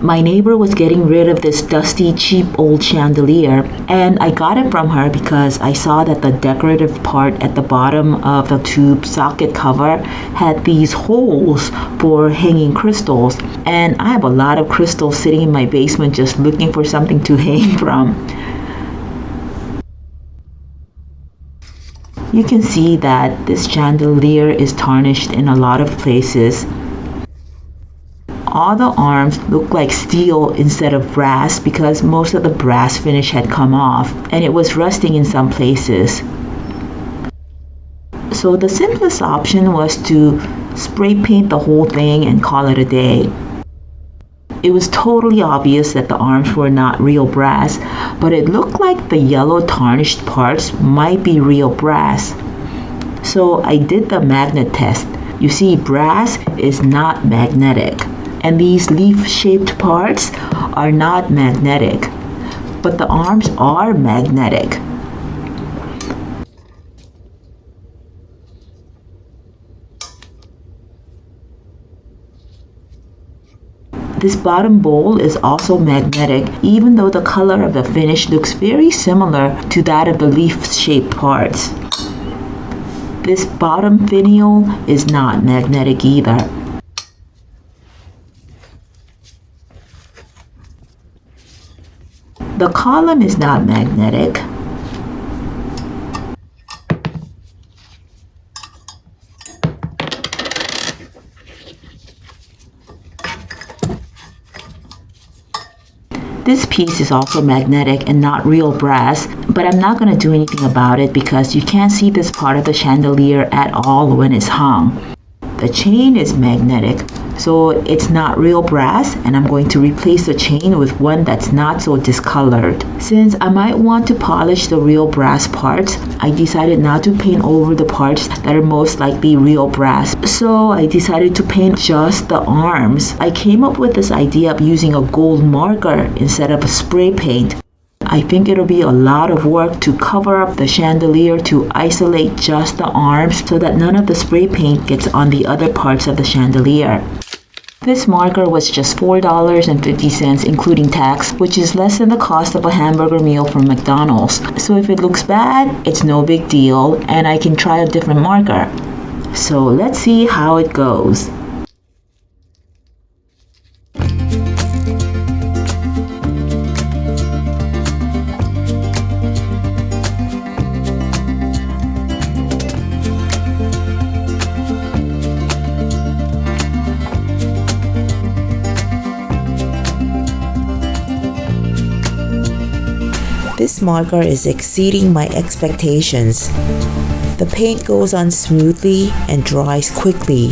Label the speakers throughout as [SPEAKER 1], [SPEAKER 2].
[SPEAKER 1] My neighbor was getting rid of this dusty, cheap old chandelier, and I got it from her because I saw that the decorative part at the bottom of the tube socket cover had these holes for hanging crystals, and I have a lot of crystals sitting in my basement just looking for something to hang from. You can see that this chandelier is tarnished in a lot of places. All the arms look like steel instead of brass because most of the brass finish had come off and it was rusting in some places. So the simplest option was to spray paint the whole thing and call it a day. It was totally obvious that the arms were not real brass, but it looked like the yellow tarnished parts might be real brass. So I did the magnet test. You see, brass is not magnetic, and these leaf-shaped parts are not magnetic, but the arms are magnetic. This bottom bowl is also magnetic, even though the color of the finish looks very similar to that of the leaf-shaped parts. This bottom finial is not magnetic either. The column is not magnetic. This piece is also magnetic and not real brass, but I'm not going to do anything about it because you can't see this part of the chandelier at all when it's hung. The chain is magnetic, so it's not real brass, and I'm going to replace the chain with one that's not so discolored. Since I might want to polish the real brass parts, I decided not to paint over the parts that are most likely real brass. So I decided to paint just the arms. I came up with this idea of using a gold marker instead of a spray paint. I think it'll be a lot of work to cover up the chandelier to isolate just the arms so that none of the spray paint gets on the other parts of the chandelier. This marker was just $4.50 including tax, which is less than the cost of a hamburger meal from McDonald's. So if it looks bad, it's no big deal and I can try a different marker. So let's see how it goes. This marker is exceeding my expectations. The paint goes on smoothly and dries quickly.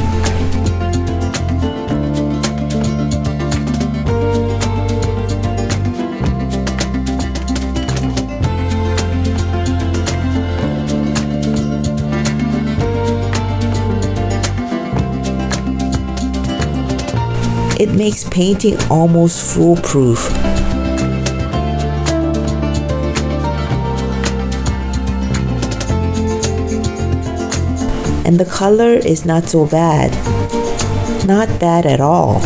[SPEAKER 1] It makes painting almost foolproof. And the color is not so bad. Not bad at all.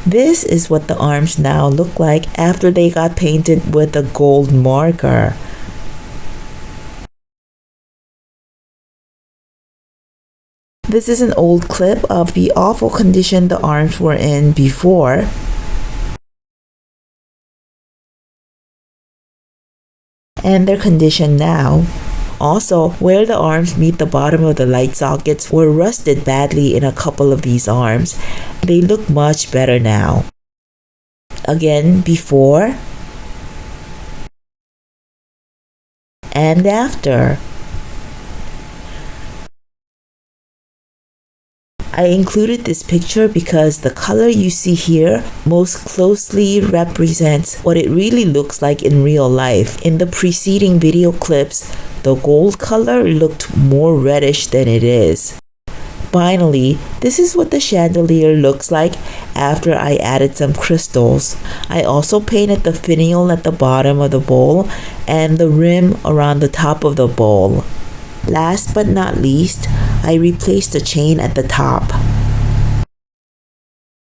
[SPEAKER 2] This is what the arms now look like after they got painted with a gold marker. This is an old clip of the awful condition the arms were in before. And their condition now. Also, where the arms meet the bottom of the light sockets were rusted badly in a couple of these arms. They look much better now. Again, before and after. I included this picture because the color you see here most closely represents what it really looks like in real life. In the preceding video clips, the gold color looked more reddish than it is. Finally, this is what the chandelier looks like after I added some crystals. I also painted the finial at the bottom of the bowl and the rim around the top of the bowl. Last but not least, I replaced the chain at the top.